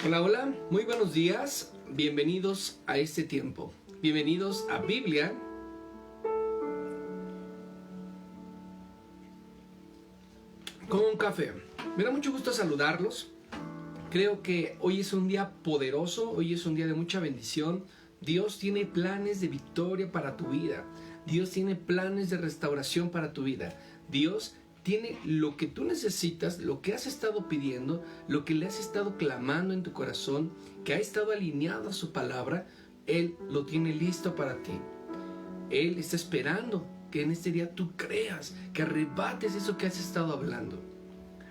Hola, hola, muy buenos días, bienvenidos a este tiempo, bienvenidos a Biblia con un café. Me da mucho gusto saludarlos. Creo que hoy es un día poderoso, hoy es un día de mucha bendición. Dios tiene planes de victoria para tu vida. Dios tiene planes de restauración para tu vida. Dios tiene lo que tú necesitas, lo que has estado pidiendo, lo que le has estado clamando en tu corazón, que ha estado alineado a su palabra. Él lo tiene listo para ti. Él está esperando que en este día tú creas, que arrebates eso que has estado hablando.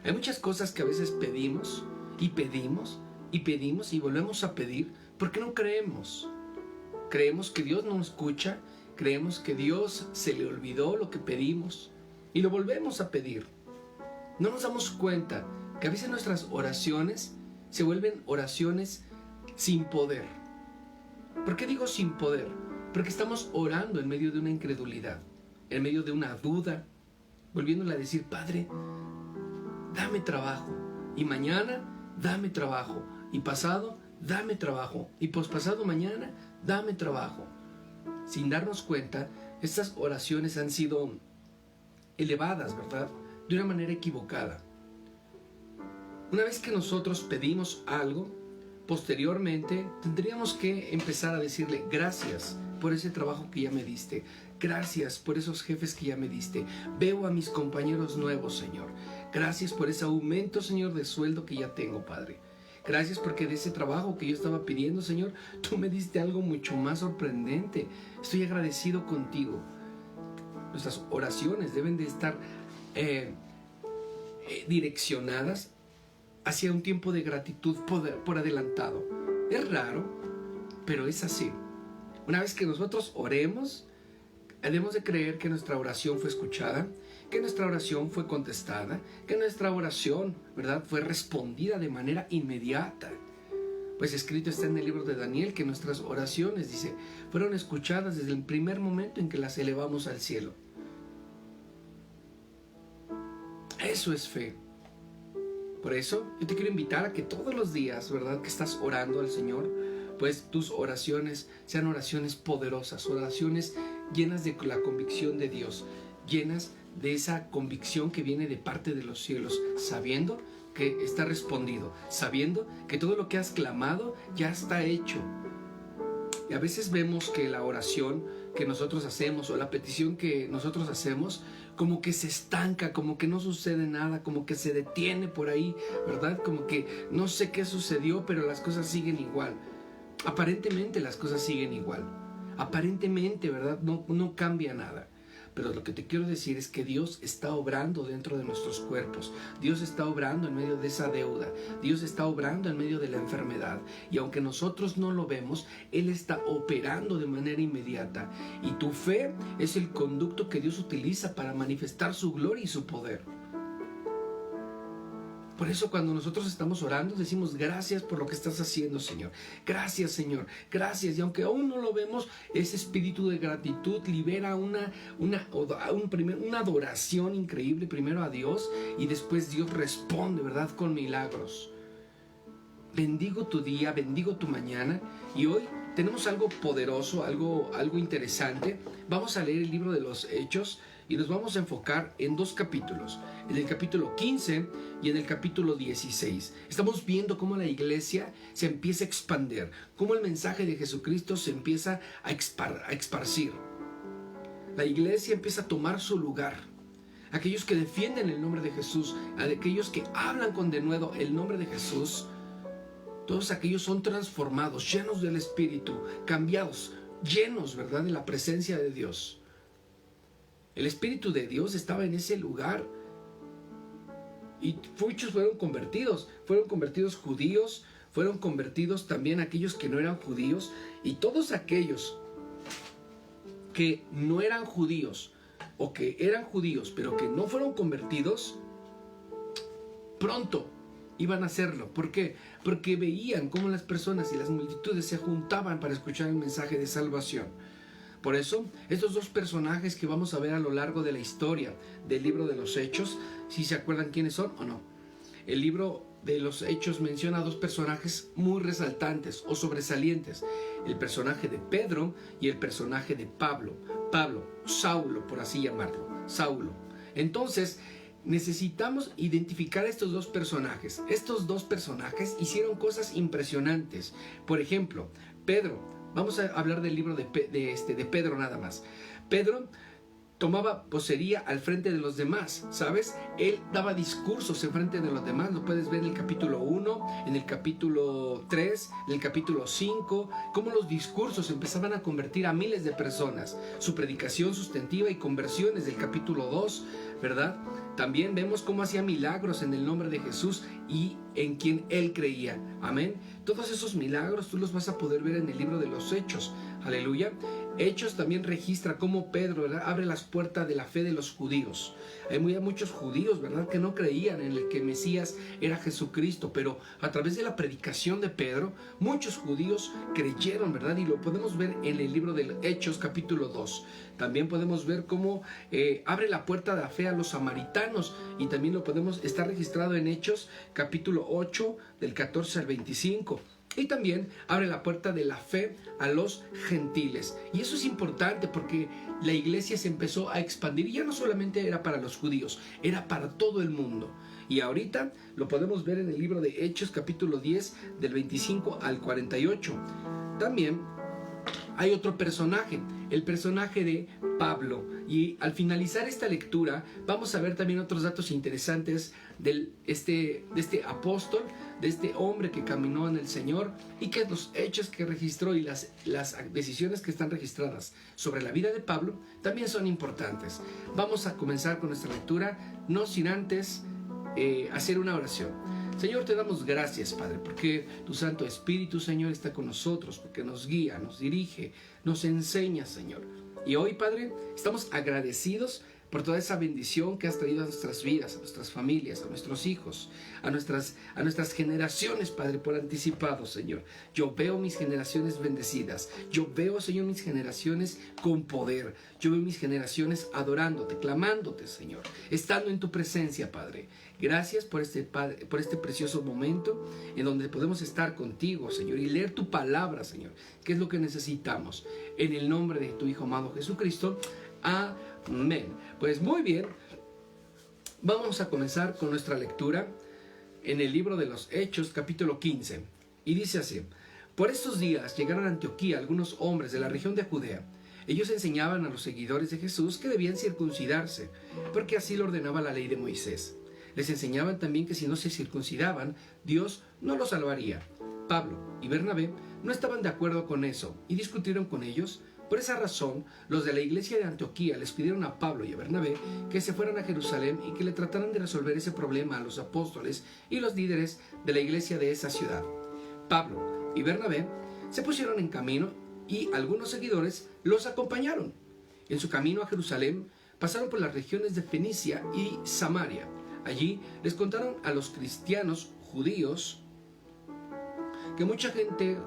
Hay muchas cosas que a veces pedimos y pedimos y pedimos y volvemos a pedir porque no creemos. Creemos que Dios no nos escucha, creemos que Dios se le olvidó lo que pedimos y lo volvemos a pedir. No nos damos cuenta que a veces nuestras oraciones se vuelven oraciones sin poder. ¿Por qué digo sin poder? Porque estamos orando en medio de una incredulidad, en medio de una duda, volviéndole a decir: Padre, dame trabajo, y mañana dame trabajo, y pasado dame trabajo, y pospasado mañana dame trabajo. Sin darnos cuenta, estas oraciones han sido elevadas, ¿verdad?, de una manera equivocada. Una vez que nosotros pedimos algo, posteriormente tendríamos que empezar a decirle: gracias por ese trabajo que ya me diste, gracias por esos jefes que ya me diste, veo a mis compañeros nuevos, Señor, gracias por ese aumento, Señor, de sueldo que ya tengo, Padre. Gracias porque de ese trabajo que yo estaba pidiendo, Señor, tú me diste algo mucho más sorprendente. Estoy agradecido contigo. Nuestras oraciones deben de estar direccionadas hacia un tiempo de gratitud por adelantado. Es raro, pero es así. Una vez que nosotros oremos, debemos de creer que nuestra oración fue escuchada, que nuestra oración fue contestada, que nuestra oración, ¿verdad?, fue respondida de manera inmediata. Pues escrito está en el libro de Daniel que nuestras oraciones, dice, fueron escuchadas desde el primer momento en que las elevamos al cielo. Eso es fe. Por eso yo te quiero invitar a que todos los días, ¿verdad?, que estás orando al Señor, pues tus oraciones sean oraciones poderosas, oraciones llenas de la convicción de Dios, llenas de esa convicción que viene de parte de los cielos, sabiendo que está respondido, sabiendo que todo lo que has clamado ya está hecho. Y a veces vemos que la oración que nosotros hacemos o la petición que nosotros hacemos como que se estanca, como que no sucede nada, como que se detiene por ahí, ¿verdad? Como que no sé qué sucedió, pero las cosas siguen igual. Aparentemente las cosas siguen igual. Aparentemente, ¿verdad?, no cambia nada. Pero lo que te quiero decir es que Dios está obrando dentro de nuestros cuerpos. Dios está obrando en medio de esa deuda. Dios está obrando en medio de la enfermedad. Y aunque nosotros no lo vemos, Él está operando de manera inmediata. Y tu fe es el conducto que Dios utiliza para manifestar su gloria y su poder. Por eso cuando nosotros estamos orando decimos: gracias por lo que estás haciendo, Señor. Gracias, Señor. Gracias. Y aunque aún no lo vemos, ese espíritu de gratitud libera una adoración increíble primero a Dios, y después Dios responde, ¿verdad?, con milagros. Bendigo tu día, bendigo tu mañana. Y hoy tenemos algo poderoso, algo interesante. Vamos a leer el libro de los Hechos y nos vamos a enfocar en dos capítulos, en el capítulo 15 y en el capítulo 16. Estamos viendo cómo la iglesia se empieza a expandir, cómo el mensaje de Jesucristo se empieza a esparcir. La iglesia empieza a tomar su lugar. Aquellos que defienden el nombre de Jesús, aquellos que hablan con denuedo el nombre de Jesús, todos aquellos son transformados, llenos del Espíritu, cambiados, llenos, ¿verdad?, de la presencia de Dios. El Espíritu de Dios estaba en ese lugar y muchos fueron convertidos judíos, fueron convertidos también aquellos que no eran judíos, y todos aquellos que no eran judíos o que eran judíos pero que no fueron convertidos, pronto iban a hacerlo. ¿Por qué? Porque veían cómo las personas y las multitudes se juntaban para escuchar el mensaje de salvación. Por eso, estos dos personajes que vamos a ver a lo largo de la historia del libro de los Hechos, si se acuerdan quiénes son o no, el libro de los Hechos menciona a dos personajes muy resaltantes o sobresalientes: el personaje de Pedro y el personaje de Pablo, Saulo, por así llamarlo, Saulo. Entonces, necesitamos identificar a estos dos personajes. Estos dos personajes hicieron cosas impresionantes. Por ejemplo, Pedro, vamos a hablar del libro de Pedro nada más. Pedro tomaba vocería al frente de los demás, ¿sabes? Él daba discursos en frente de los demás. Lo puedes ver en el capítulo 1, en el capítulo 3, en el capítulo 5, cómo los discursos empezaban a convertir a miles de personas. Su predicación sustantiva y conversiones del capítulo 2, ¿verdad? También vemos cómo hacía milagros en el nombre de Jesús y en quien él creía. Amén. Todos esos milagros tú los vas a poder ver en el libro de los Hechos. Aleluya. Hechos también registra cómo Pedro, ¿verdad?, abre las puertas de la fe de los judíos. Hay muchos judíos, ¿verdad?, que no creían en el que Mesías era Jesucristo, pero a través de la predicación de Pedro, muchos judíos creyeron, ¿verdad? Y lo podemos ver en el libro de Hechos capítulo 2. También podemos ver cómo abre la puerta de la fe a los samaritanos, y también está registrado en Hechos capítulo 8 del 14 al 25. Y también abre la puerta de la fe a los gentiles. Y eso es importante porque la iglesia se empezó a expandir. Y ya no solamente era para los judíos, era para todo el mundo. Y ahorita lo podemos ver en el libro de Hechos capítulo 10 del 25 al 48. También hay otro personaje, el personaje de Pablo. Y al finalizar esta lectura vamos a ver también otros datos interesantes de este apóstol, de este hombre que caminó en el Señor, y que los hechos que registró y las decisiones que están registradas sobre la vida de Pablo también son importantes. Vamos a comenzar con nuestra lectura, no sin antes hacer una oración. Señor, te damos gracias, Padre, porque tu Santo Espíritu, Señor, está con nosotros, porque nos guía, nos dirige, nos enseña, Señor. Y hoy, Padre, estamos agradecidos por toda esa bendición que has traído a nuestras vidas, a nuestras familias, a nuestros hijos, a nuestras generaciones, Padre, por anticipado, Señor. Yo veo mis generaciones bendecidas. Yo veo, Señor, mis generaciones con poder. Yo veo mis generaciones adorándote, clamándote, Señor, estando en tu presencia, Padre. Gracias por este precioso momento en donde podemos estar contigo, Señor, y leer tu palabra, Señor, que es lo que necesitamos. En el nombre de tu Hijo amado Jesucristo. Amén. Pues muy bien, vamos a comenzar con nuestra lectura en el libro de los Hechos, capítulo 15. Y dice así: por estos días llegaron a Antioquía algunos hombres de la región de Judea. Ellos enseñaban a los seguidores de Jesús que debían circuncidarse, porque así lo ordenaba la ley de Moisés. Les enseñaban también que si no se circuncidaban, Dios no los salvaría. Pablo y Bernabé no estaban de acuerdo con eso y discutieron con ellos. Por esa razón, los de la iglesia de Antioquía les pidieron a Pablo y a Bernabé que se fueran a Jerusalén y que le trataran de resolver ese problema a los apóstoles y los líderes de la iglesia de esa ciudad. Pablo y Bernabé se pusieron en camino y algunos seguidores los acompañaron. En su camino a Jerusalén pasaron por las regiones de Fenicia y Samaria. Allí les contaron a los cristianos judíos que mucha gente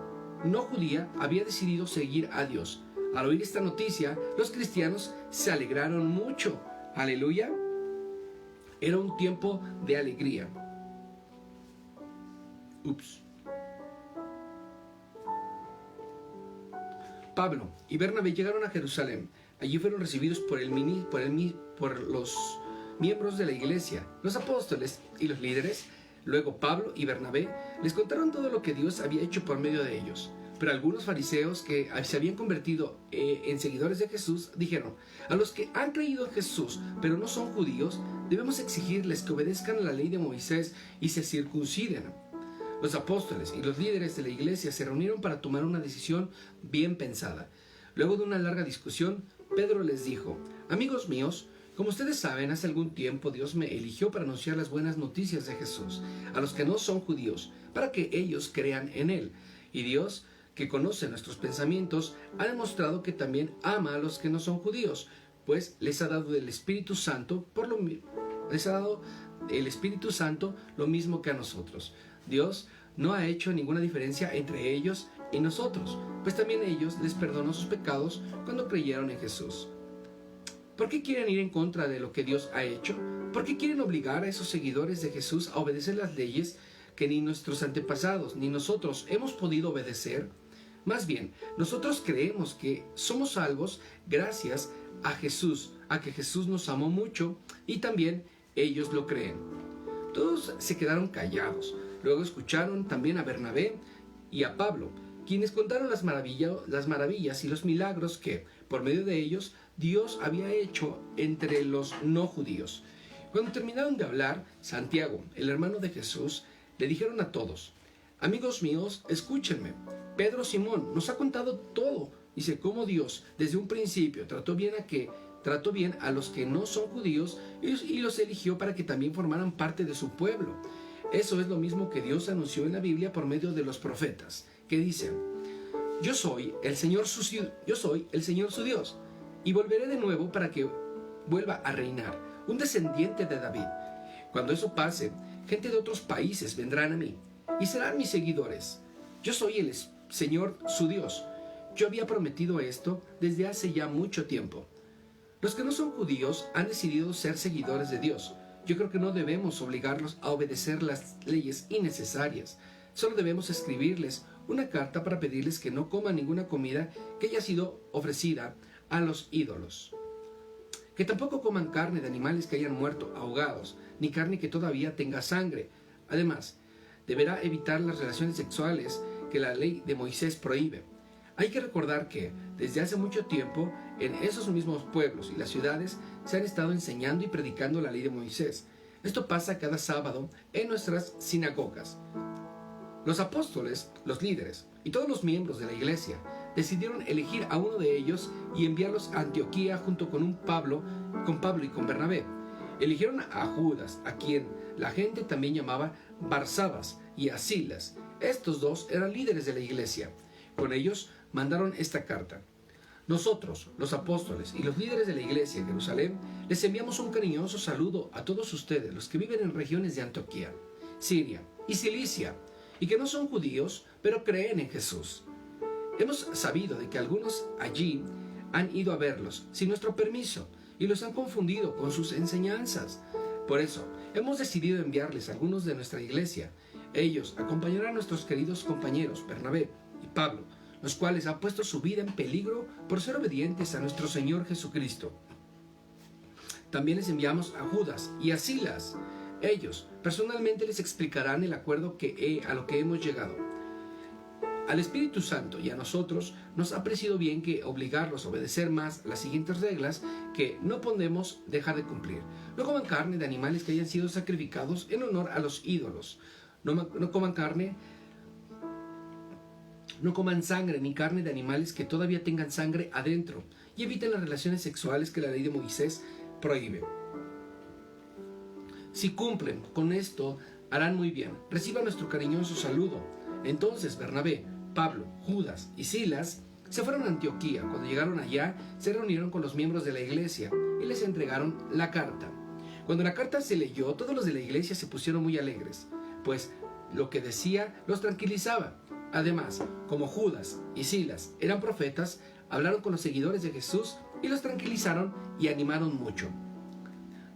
no judía había decidido seguir a Dios. Al oír esta noticia, los cristianos se alegraron mucho. Aleluya. Era un tiempo de alegría. Pablo y Bernabé llegaron a Jerusalén. Allí fueron recibidos por los miembros de la iglesia, los apóstoles y los líderes. Luego Pablo y Bernabé les contaron todo lo que Dios había hecho por medio de ellos. Pero algunos fariseos que se habían convertido en seguidores de Jesús dijeron: a los que han creído en Jesús pero no son judíos, debemos exigirles que obedezcan a la ley de Moisés y se circunciden. Los apóstoles y los líderes de la iglesia se reunieron para tomar una decisión bien pensada. Luego de una larga discusión, Pedro les dijo: amigos míos, como ustedes saben, hace algún tiempo Dios me eligió para anunciar las buenas noticias de Jesús a los que no son judíos, para que ellos crean en Él. Y Dios, que conoce nuestros pensamientos, ha demostrado que también ama a los que no son judíos, pues les ha dado el Espíritu Santo lo mismo que a nosotros. Dios no ha hecho ninguna diferencia entre ellos y nosotros, pues también ellos les perdonó sus pecados cuando creyeron en Jesús. ¿Por qué quieren ir en contra de lo que Dios ha hecho? ¿Por qué quieren obligar a esos seguidores de Jesús a obedecer las leyes que ni nuestros antepasados ni nosotros hemos podido obedecer? Más bien, nosotros creemos que somos salvos gracias a Jesús, a que Jesús nos amó mucho y también ellos lo creen. Todos se quedaron callados. Luego escucharon también a Bernabé y a Pablo, quienes contaron las maravillas y los milagros que, por medio de ellos, Dios había hecho entre los no judíos. Cuando terminaron de hablar, Santiago, el hermano de Jesús, le dijeron a todos: amigos míos, escúchenme. Pedro Simón nos ha contado todo. Dice cómo Dios desde un principio trató bien a los que no son judíos y los eligió para que también formaran parte de su pueblo. Eso es lo mismo que Dios anunció en la Biblia por medio de los profetas, que dicen: yo soy el Señor su Dios, y volveré de nuevo para que vuelva a reinar, un descendiente de David. Cuando eso pase, gente de otros países vendrán a mí y serán mis seguidores. Yo soy el Señor su Dios. Yo había prometido esto desde hace ya mucho tiempo. Los que no son judíos han decidido ser seguidores de Dios. Yo creo que no debemos obligarlos a obedecer las leyes innecesarias. Solo debemos escribirles una carta para pedirles que no coman ninguna comida que haya sido ofrecida a los ídolos. Que tampoco coman carne de animales que hayan muerto ahogados, ni carne que todavía tenga sangre. Además, deberá evitar las relaciones sexuales que la ley de Moisés prohíbe. Hay que recordar que, desde hace mucho tiempo, en esos mismos pueblos y las ciudades se han estado enseñando y predicando la ley de Moisés. Esto pasa cada sábado en nuestras sinagogas. Los apóstoles, los líderes y todos los miembros de la iglesia decidieron elegir a uno de ellos y enviarlos a Antioquía junto con Pablo y con Bernabé. Eligieron a Judas, a quien la gente también llamaba Barsabas, y a Silas. Estos dos eran líderes de la iglesia. Con ellos mandaron esta carta: nosotros, los apóstoles y los líderes de la iglesia en Jerusalén, les enviamos un cariñoso saludo a todos ustedes, los que viven en regiones de Antioquía, Siria y Cilicia, y que no son judíos, pero creen en Jesús. Hemos sabido de que algunos allí han ido a verlos sin nuestro permiso y los han confundido con sus enseñanzas. Por eso, hemos decidido enviarles a algunos de nuestra iglesia. Ellos acompañarán a nuestros queridos compañeros Bernabé y Pablo, los cuales han puesto su vida en peligro por ser obedientes a nuestro Señor Jesucristo. También les enviamos a Judas y a Silas. Ellos personalmente les explicarán el acuerdo a lo que hemos llegado. Al Espíritu Santo y a nosotros nos ha parecido bien que obligarlos a obedecer más las siguientes reglas que no podemos dejar de cumplir. No coman carne de animales que hayan sido sacrificados en honor a los ídolos. No coman sangre ni carne de animales que todavía tengan sangre adentro, y eviten las relaciones sexuales que la ley de Moisés prohíbe. Si cumplen con esto, harán muy bien. Reciban nuestro cariñoso saludo. Entonces Bernabé, Pablo, Judas y Silas se fueron a Antioquía. Cuando llegaron allá, se reunieron con los miembros de la iglesia y les entregaron la carta. Cuando la carta se leyó, todos los de la iglesia se pusieron muy alegres, pues lo que decía los tranquilizaba. Además, como Judas y Silas eran profetas, hablaron con los seguidores de Jesús y los tranquilizaron y animaron mucho.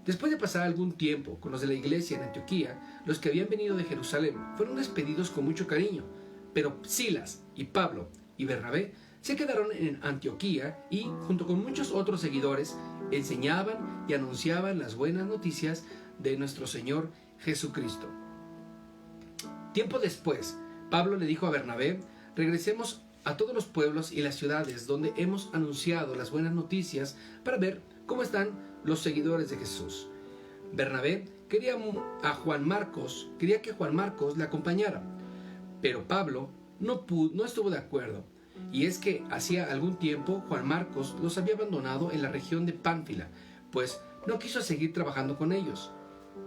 Después de pasar algún tiempo con los de la iglesia en Antioquía, los que habían venido de Jerusalén fueron despedidos con mucho cariño, pero Silas y Pablo y Bernabé se quedaron en Antioquía y, junto con muchos otros seguidores, enseñaban y anunciaban las buenas noticias de nuestro Señor Jesucristo. Tiempo después, Pablo le dijo a Bernabé: regresemos a todos los pueblos y las ciudades donde hemos anunciado las buenas noticias para ver cómo están los seguidores de Jesús. Bernabé quería que Juan Marcos le acompañara, pero Pablo no estuvo de acuerdo. Y es que hacía algún tiempo Juan Marcos los había abandonado en la región de Pánfila, pues no quiso seguir trabajando con ellos.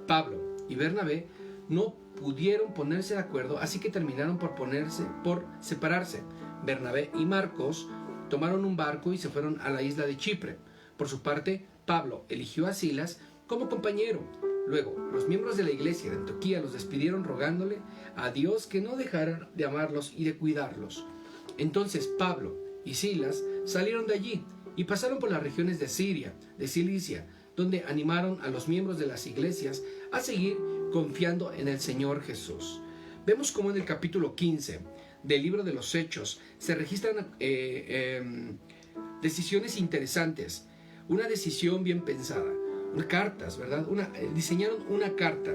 Pablo y Bernabé no pudieron ponerse de acuerdo, así que terminaron por separarse. Bernabé y Marcos tomaron un barco y se fueron a la isla de Chipre. Por su parte, Pablo eligió a Silas como compañero. Luego, los miembros de la iglesia de Antioquía los despidieron rogándole a Dios que no dejaran de amarlos y de cuidarlos. Entonces Pablo y Silas salieron de allí y pasaron por las regiones de Siria, de Cilicia, donde animaron a los miembros de las iglesias a seguir confiando en el Señor Jesús. Vemos cómo en el capítulo 15 del libro de los Hechos se registran decisiones interesantes, una decisión bien pensada, cartas, ¿verdad? Diseñaron una carta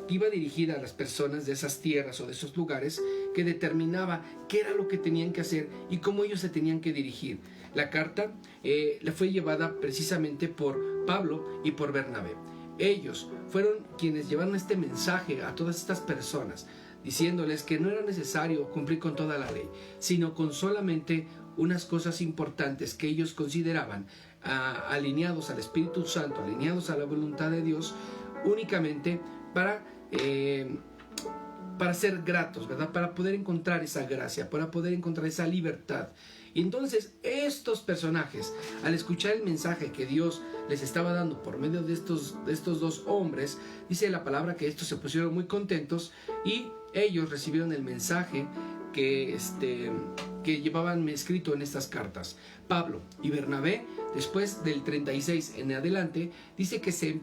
que iba dirigida a las personas de esas tierras o de esos lugares, que determinaba qué era lo que tenían que hacer y cómo ellos se tenían que dirigir. La carta le fue llevada precisamente por Pablo y por Bernabé. Ellos fueron quienes llevaron este mensaje a todas estas personas, diciéndoles que no era necesario cumplir con toda la ley, sino con solamente unas cosas importantes que ellos consideraban alineados al Espíritu Santo, alineados a la voluntad de Dios, únicamente para ser gratos, ¿verdad? Para poder encontrar esa gracia, para poder encontrar esa libertad. Y entonces estos personajes, al escuchar el mensaje que Dios les estaba dando por medio de estos dos hombres, dice la palabra que estos se pusieron muy contentos y ellos recibieron el mensaje que llevaban escrito en estas cartas. Pablo y Bernabé, después del 36 en adelante, dice que se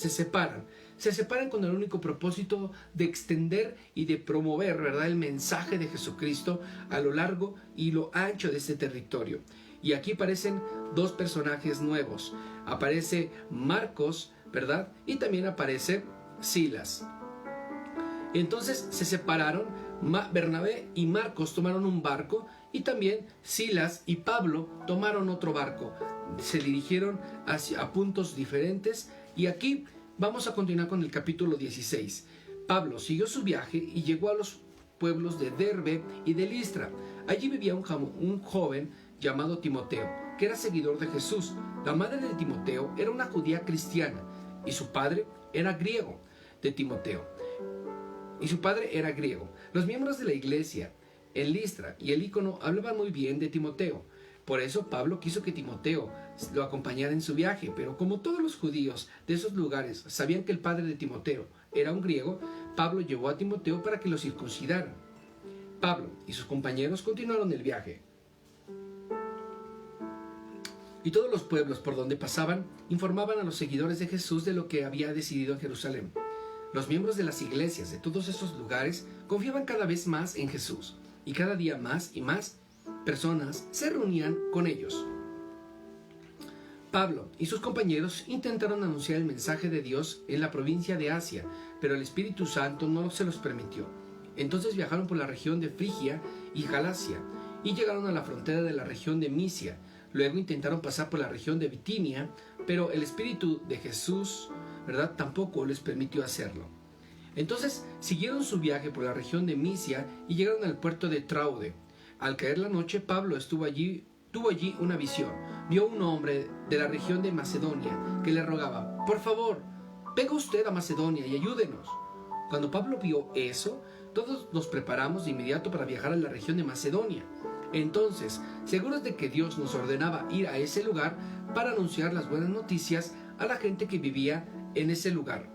separan con el único propósito de extender y de promover, ¿verdad?, el mensaje de Jesucristo a lo largo y lo ancho de este territorio. Y aquí aparecen dos personajes nuevos. Aparece Marcos, ¿verdad? Y también aparece Silas. Entonces se separaron. Bernabé y Marcos tomaron un barco y también Silas y Pablo tomaron otro barco. Se dirigieron a puntos diferentes y aquí vamos a continuar con el capítulo 16. Pablo siguió su viaje y llegó a los pueblos de Derbe y de Listra. Allí vivía un joven llamado Timoteo, que era seguidor de Jesús. La madre de Timoteo era una judía cristiana y su padre era griego. Los miembros de la iglesia en Listra y el Ícono hablaban muy bien de Timoteo. Por eso Pablo quiso que Timoteo lo acompañara en su viaje, pero como todos los judíos de esos lugares sabían que el padre de Timoteo era un griego, Pablo llevó a Timoteo para que lo circuncidaran. Pablo y sus compañeros continuaron el viaje. Y todos los pueblos por donde pasaban informaban a los seguidores de Jesús de lo que había decidido en Jerusalén. Los miembros de las iglesias de todos esos lugares confiaban cada vez más en Jesús, y cada día más y más personas se reunían con ellos. Pablo y sus compañeros intentaron anunciar el mensaje de Dios en la provincia de Asia, pero el Espíritu Santo no se los permitió. Entonces viajaron por la región de Frigia y Galacia, y llegaron a la frontera de la región de Misia. Luego intentaron pasar por la región de Bitinia, pero el Espíritu de Jesús, ¿verdad?, tampoco les permitió hacerlo. Entonces siguieron su viaje por la región de Misia y llegaron al puerto de Traude. Al caer la noche, Pablo tuvo allí una visión. Vio un hombre de la región de Macedonia que le rogaba: por favor, venga usted a Macedonia y ayúdenos. Cuando Pablo vio eso, todos nos preparamos de inmediato para viajar a la región de Macedonia. Entonces, seguros de que Dios nos ordenaba ir a ese lugar para anunciar las buenas noticias a la gente que vivía en ese lugar.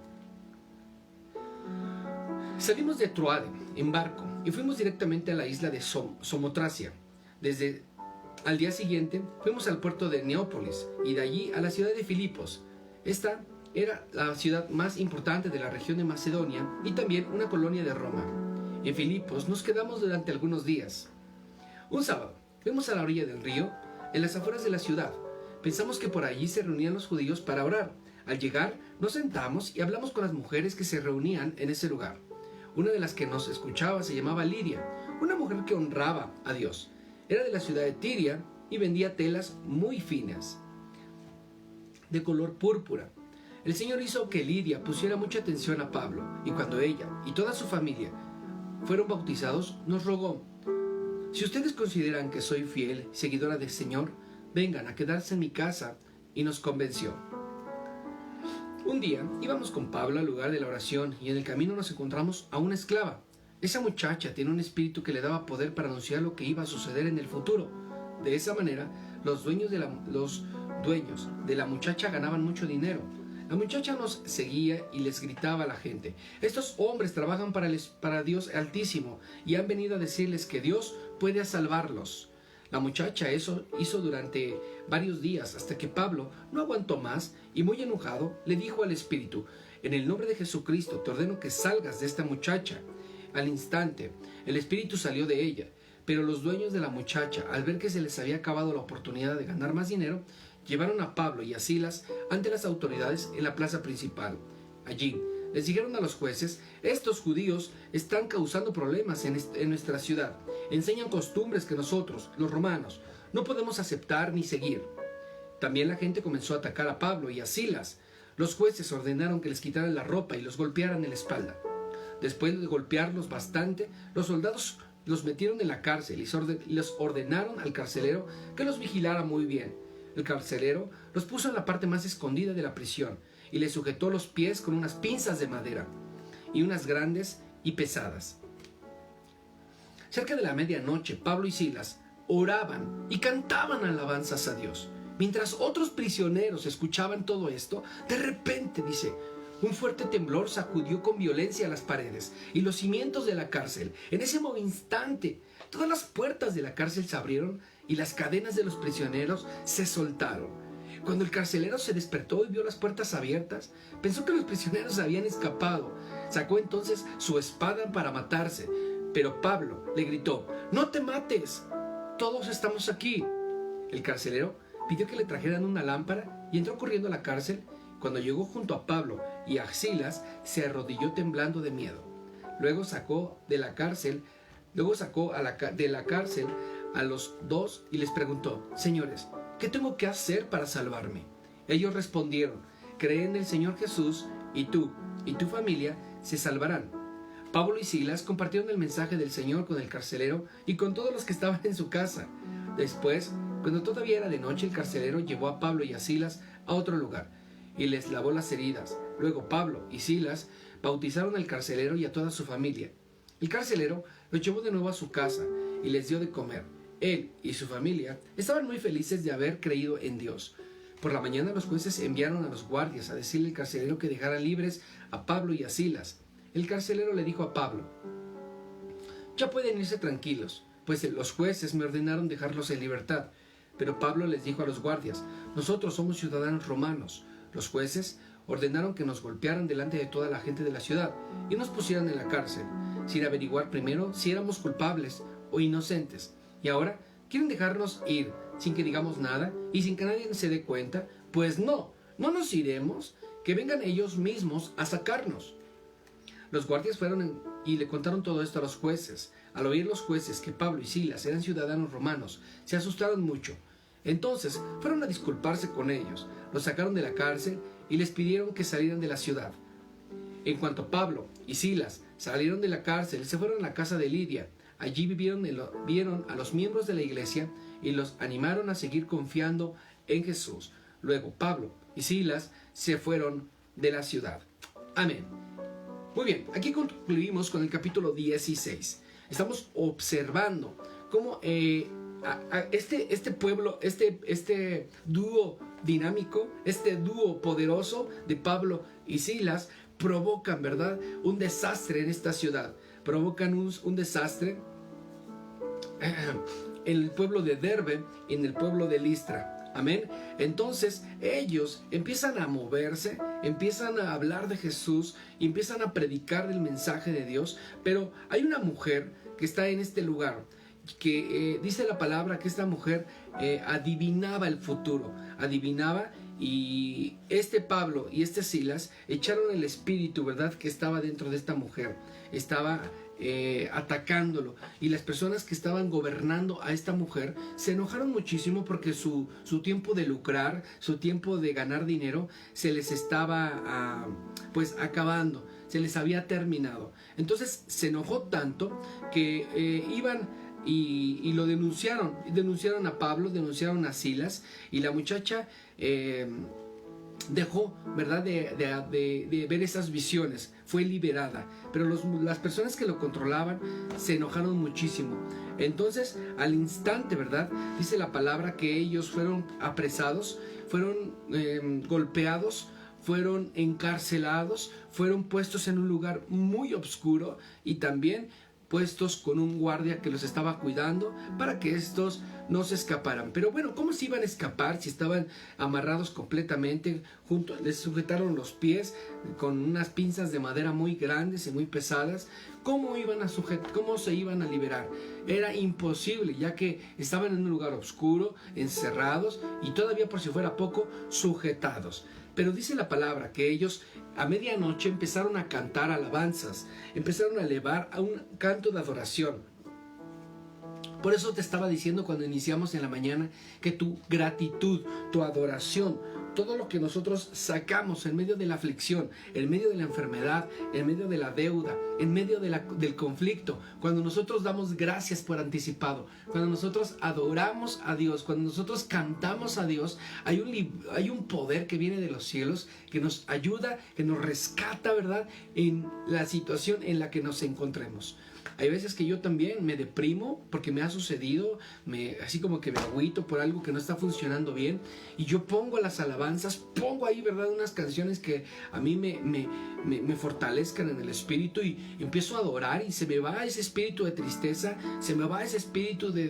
Salimos de Troade en barco y fuimos directamente a la isla de Samotracia. Al día siguiente fuimos al puerto de Neápolis y de allí a la ciudad de Filipos. Esta era la ciudad más importante de la región de Macedonia y también una colonia de Roma. En Filipos nos quedamos durante algunos días. Un sábado fuimos a la orilla del río, en las afueras de la ciudad. Pensamos que por allí se reunían los judíos para orar. Al llegar, nos sentamos y hablamos con las mujeres que se reunían en ese lugar. Una de las que nos escuchaba se llamaba Lidia, una mujer que honraba a Dios. Era de la ciudad de Tiria y vendía telas muy finas, de color púrpura. El Señor hizo que Lidia pusiera mucha atención a Pablo, y cuando ella y toda su familia fueron bautizados, nos rogó: si ustedes consideran que soy fiel, seguidora del Señor, vengan a quedarse en mi casa, y nos convenció. Un día íbamos con Pablo al lugar de la oración y en el camino nos encontramos a una esclava. Esa muchacha tiene un espíritu que le daba poder para anunciar lo que iba a suceder en el futuro. De esa manera, los dueños de la muchacha ganaban mucho dinero. La muchacha nos seguía y les gritaba a la gente: estos hombres trabajan para Dios Altísimo y han venido a decirles que Dios puede salvarlos. La muchacha eso hizo durante varios días hasta que Pablo no aguantó más y muy enojado le dijo al espíritu: en el nombre de Jesucristo te ordeno que salgas de esta muchacha. Al instante el espíritu salió de ella, pero los dueños de la muchacha, al ver que se les había acabado la oportunidad de ganar más dinero, llevaron a Pablo y a Silas ante las autoridades en la plaza principal. Allí les dijeron a los jueces: estos judíos están causando problemas en nuestra ciudad. Enseñan costumbres que nosotros, los romanos, no podemos aceptar ni seguir. También la gente comenzó a atacar a Pablo y a Silas. Los jueces ordenaron que les quitaran la ropa y los golpearan en la espalda. Después de golpearlos bastante, los soldados los metieron en la cárcel y les ordenaron al carcelero que los vigilara muy bien. El carcelero los puso en la parte más escondida de la prisión y les sujetó los pies con unas pinzas de madera, y unas grandes y pesadas. Cerca de la medianoche, Pablo y Silas oraban y cantaban alabanzas a Dios. Mientras otros prisioneros escuchaban todo esto, de repente, dice, un fuerte temblor sacudió con violencia las paredes y los cimientos de la cárcel. En ese instante, todas las puertas de la cárcel se abrieron y las cadenas de los prisioneros se soltaron. Cuando el carcelero se despertó y vio las puertas abiertas, pensó que los prisioneros habían escapado. Sacó entonces su espada para matarse, pero Pablo le gritó: «¡No te mates! Todos estamos aquí». El carcelero pidió que le trajeran una lámpara y entró corriendo a la cárcel. Cuando llegó junto a Pablo y a Silas, se arrodilló temblando de miedo. Luego sacó de la cárcel a los dos y les preguntó: «Señores, ¿qué tengo que hacer para salvarme?». Ellos respondieron: «Cree en el Señor Jesús y tú y tu familia se salvarán». Pablo y Silas compartieron el mensaje del Señor con el carcelero y con todos los que estaban en su casa. Después, cuando todavía era de noche, el carcelero llevó a Pablo y a Silas a otro lugar y les lavó las heridas. Luego Pablo y Silas bautizaron al carcelero y a toda su familia. El carcelero los llevó de nuevo a su casa y les dio de comer. Él y su familia estaban muy felices de haber creído en Dios. Por la mañana los jueces enviaron a los guardias a decirle al carcelero que dejara libres a Pablo y a Silas. El carcelero le dijo a Pablo: «Ya pueden irse tranquilos, pues los jueces me ordenaron dejarlos en libertad». Pero Pablo les dijo a los guardias: «Nosotros somos ciudadanos romanos». Los jueces ordenaron que nos golpearan delante de toda la gente de la ciudad y nos pusieran en la cárcel, sin averiguar primero si éramos culpables o inocentes. Y ahora quieren dejarnos ir sin que digamos nada y sin que nadie se dé cuenta. Pues no nos iremos, que vengan ellos mismos a sacarnos». Los guardias fueron y le contaron todo esto a los jueces. Al oír los jueces que Pablo y Silas eran ciudadanos romanos, se asustaron mucho. Entonces fueron a disculparse con ellos, los sacaron de la cárcel y les pidieron que salieran de la ciudad. En cuanto Pablo y Silas salieron de la cárcel, se fueron a la casa de Lidia. Allí vieron a los miembros de la iglesia y los animaron a seguir confiando en Jesús. Luego Pablo y Silas se fueron de la ciudad. Amén. Muy bien, aquí concluimos con el capítulo 16. Estamos observando cómo este pueblo, este dúo dinámico, este dúo poderoso de Pablo y Silas provocan, ¿verdad?, un desastre en esta ciudad. Provocan un desastre en el pueblo de Derbe y en el pueblo de Listra. Amén. Entonces ellos empiezan a moverse, empiezan a hablar de Jesús y empiezan a predicar el mensaje de Dios. Pero hay una mujer que está en este lugar que dice la palabra que esta mujer adivinaba el futuro, adivinaba, y este Pablo y este Silas echaron el espíritu, ¿verdad?, que estaba dentro de esta mujer, estaba atacándolo, y las personas que estaban gobernando a esta mujer se enojaron muchísimo porque su tiempo de lucrar, su tiempo de ganar dinero se les estaba pues acabando, se les había terminado. Entonces se enojó tanto que iban y lo denunciaron a Pablo, denunciaron a Silas, y la muchacha dejó, ¿verdad?, de ver esas visiones, fue liberada. Pero las personas que lo controlaban se enojaron muchísimo. Entonces, al instante, ¿verdad?, dice la palabra que ellos fueron apresados, fueron golpeados, fueron encarcelados, fueron puestos en un lugar muy oscuro, y también puestos con un guardia que los estaba cuidando para que estos no se escaparan. Pero bueno, ¿cómo se iban a escapar si estaban amarrados completamente? Les sujetaron los pies con unas pinzas de madera muy grandes y muy pesadas. ¿Cómo se iban a liberar? Era imposible, ya que estaban en un lugar oscuro, encerrados y todavía, por si fuera poco, sujetados. Pero dice la palabra que ellos a medianoche empezaron a cantar alabanzas, empezaron a elevar a un canto de adoración. Por eso te estaba diciendo cuando iniciamos en la mañana que tu gratitud, tu adoración, todo lo que nosotros sacamos en medio de la aflicción, en medio de la enfermedad, en medio de la deuda, en medio del conflicto, cuando nosotros damos gracias por anticipado, cuando nosotros adoramos a Dios, cuando nosotros cantamos a Dios, hay un poder que viene de los cielos que nos ayuda, que nos rescata, ¿verdad?, en la situación en la que nos encontremos. Hay veces que yo también me deprimo porque me ha sucedido, así como que me agüito por algo que no está funcionando bien, y yo pongo las alabanzas, pongo ahí, ¿verdad?, unas canciones que a mí me fortalezcan en el espíritu, y empiezo a adorar, y se me va ese espíritu de tristeza, se me va ese espíritu de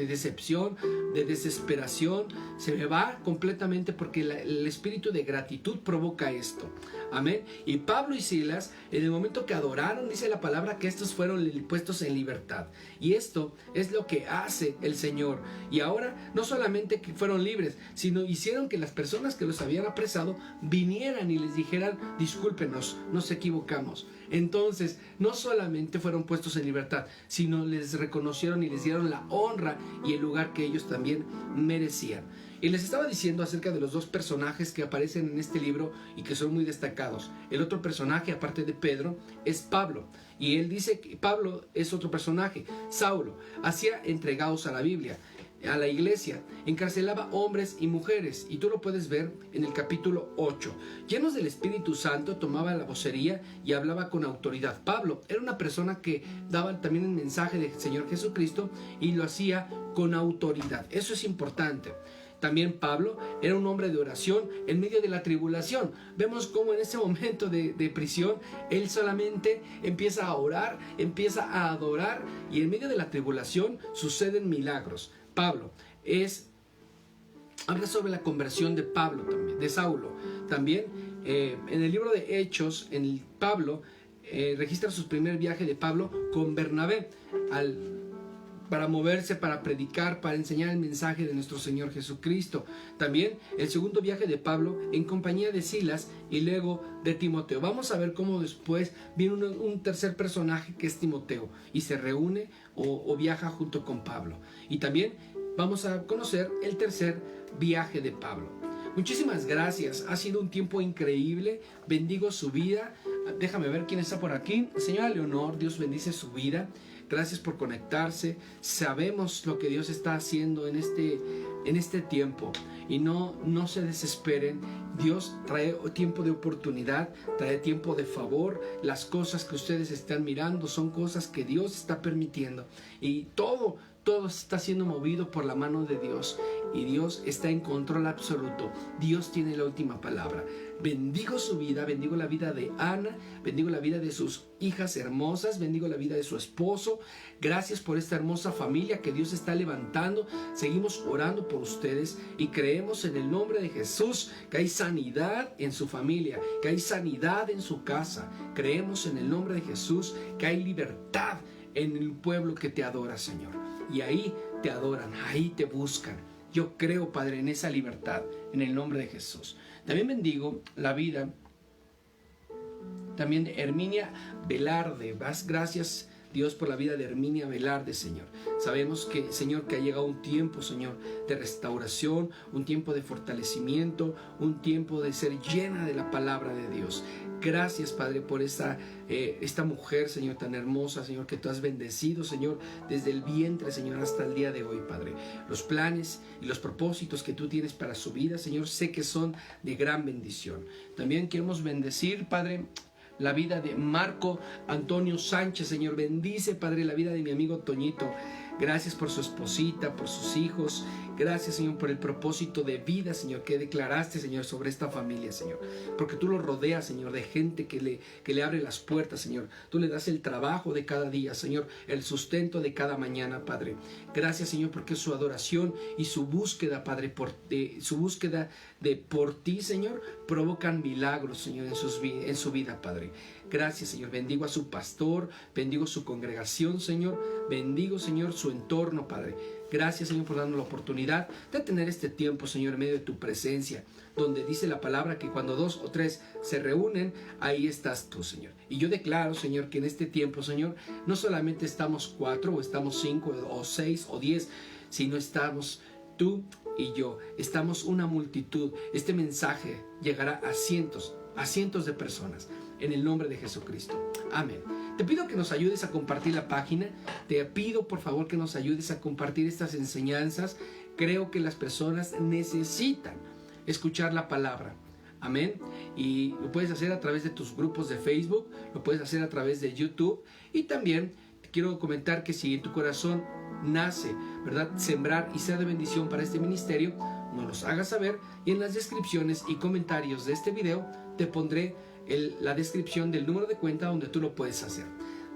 decepción, de desesperación, se me va completamente, porque el espíritu de gratitud provoca esto. Amén. Y Pablo y Silas, en el momento que adoraron, dice la palabra que estos fueron puestos en libertad. Y esto es lo que hace el Señor. Y ahora no solamente que fueron libres, sino hicieron que las personas que los habían apresado vinieran y les dijeran: discúlpenos, nos equivocamos. Entonces, no solamente fueron puestos en libertad, sino les reconocieron y les dieron la honra y el lugar que ellos también merecían. Y les estaba diciendo acerca de los dos personajes que aparecen en este libro y que son muy destacados. El otro personaje, aparte de Pedro, es Pablo. Y él dice que Pablo es otro personaje. Saulo hacía entregados a la Biblia, a la iglesia, encarcelaba hombres y mujeres, y tú lo puedes ver en el capítulo 8. Llenos del Espíritu Santo, tomaba la vocería y hablaba con autoridad. Pablo era una persona que daba también el mensaje del Señor Jesucristo y lo hacía con autoridad. Eso es importante. También Pablo era un hombre de oración en medio de la tribulación. Vemos cómo en ese momento de prisión, él solamente empieza a orar, empieza a adorar, y en medio de la tribulación suceden milagros. Pablo habla sobre la conversión de Pablo también, de Saulo. También en el libro de Hechos, Pablo registra su primer viaje de Pablo con Bernabé para moverse, para predicar, para enseñar el mensaje de nuestro Señor Jesucristo. También el segundo viaje de Pablo en compañía de Silas y luego de Timoteo. Vamos a ver cómo después viene un tercer personaje que es Timoteo y se reúne o viaja junto con Pablo. Y también vamos a conocer el tercer viaje de Pablo. Muchísimas gracias, ha sido un tiempo increíble, bendigo su vida. Déjame ver quién está por aquí. Señora Leonor, Dios bendice su vida. Gracias por conectarse. Sabemos lo que Dios está haciendo en este tiempo. Y no se desesperen. Dios trae tiempo de oportunidad, trae tiempo de favor. Las cosas que ustedes están mirando son cosas que Dios está permitiendo. Y todo está siendo movido por la mano de Dios. Y Dios está en control absoluto. Dios tiene la última palabra. Bendigo su vida, bendigo la vida de Ana, bendigo la vida de sus hijas hermosas, bendigo la vida de su esposo. Gracias por esta hermosa familia que Dios está levantando. Seguimos orando por ustedes y creemos en el nombre de Jesús que hay sanidad en su familia, que hay sanidad en su casa. Creemos en el nombre de Jesús que hay libertad en el pueblo que te adora, Señor. Y ahí te adoran, ahí te buscan. Yo creo, Padre, en esa libertad, en el nombre de Jesús. También bendigo la vida también de Herminia Velarde. Gracias, Dios, por la vida de Herminia Velarde, Señor. Sabemos que, Señor, que ha llegado un tiempo, Señor, de restauración, un tiempo de fortalecimiento, un tiempo de ser llena de la palabra de Dios. Gracias, Padre, por esta mujer, Señor, tan hermosa, Señor, que tú has bendecido, Señor, desde el vientre, Señor, hasta el día de hoy, Padre. Los planes y los propósitos que tú tienes para su vida, Señor, sé que son de gran bendición. También queremos bendecir, Padre, la vida de Marco Antonio Sánchez, Señor. Bendice, Padre, la vida de mi amigo Toñito. Gracias por su esposita, por sus hijos. Gracias, Señor, por el propósito de vida, Señor, que declaraste, Señor, sobre esta familia, Señor. Porque tú lo rodeas, Señor, de gente que le abre las puertas, Señor. Tú le das el trabajo de cada día, Señor, el sustento de cada mañana, Padre. Gracias, Señor, porque su adoración y su búsqueda, Padre, por ti, Señor, provocan milagros, Señor, en su vida, Padre. Gracias, Señor. Bendigo a su pastor, bendigo su congregación, Señor. Bendigo, Señor, su entorno, Padre. Gracias, Señor, por darnos la oportunidad de tener este tiempo, Señor, en medio de tu presencia, donde dice la palabra que cuando 2 o 3 se reúnen, ahí estás tú, Señor. Y yo declaro, Señor, que en este tiempo, Señor, no solamente estamos 4 o estamos 5 o 6 o 10, sino estamos tú y yo. Estamos una multitud. Este mensaje llegará a cientos de personas. En el nombre de Jesucristo. Amén. Te pido que nos ayudes a compartir la página. Te pido por favor que nos ayudes a compartir estas enseñanzas. Creo que las personas necesitan escuchar la palabra. Amén. Y lo puedes hacer a través de tus grupos de Facebook. Lo puedes hacer a través de YouTube. Y también te quiero comentar que si en tu corazón nace, ¿verdad?, sembrar y ser de bendición para este ministerio, nos los hagas saber. Y en las descripciones y comentarios de este video te pondré la descripción del número de cuenta donde tú lo puedes hacer.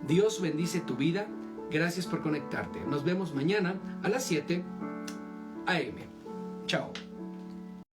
Dios bendice tu vida. Gracias por conectarte. Nos vemos mañana a las 7 a.m. Chao.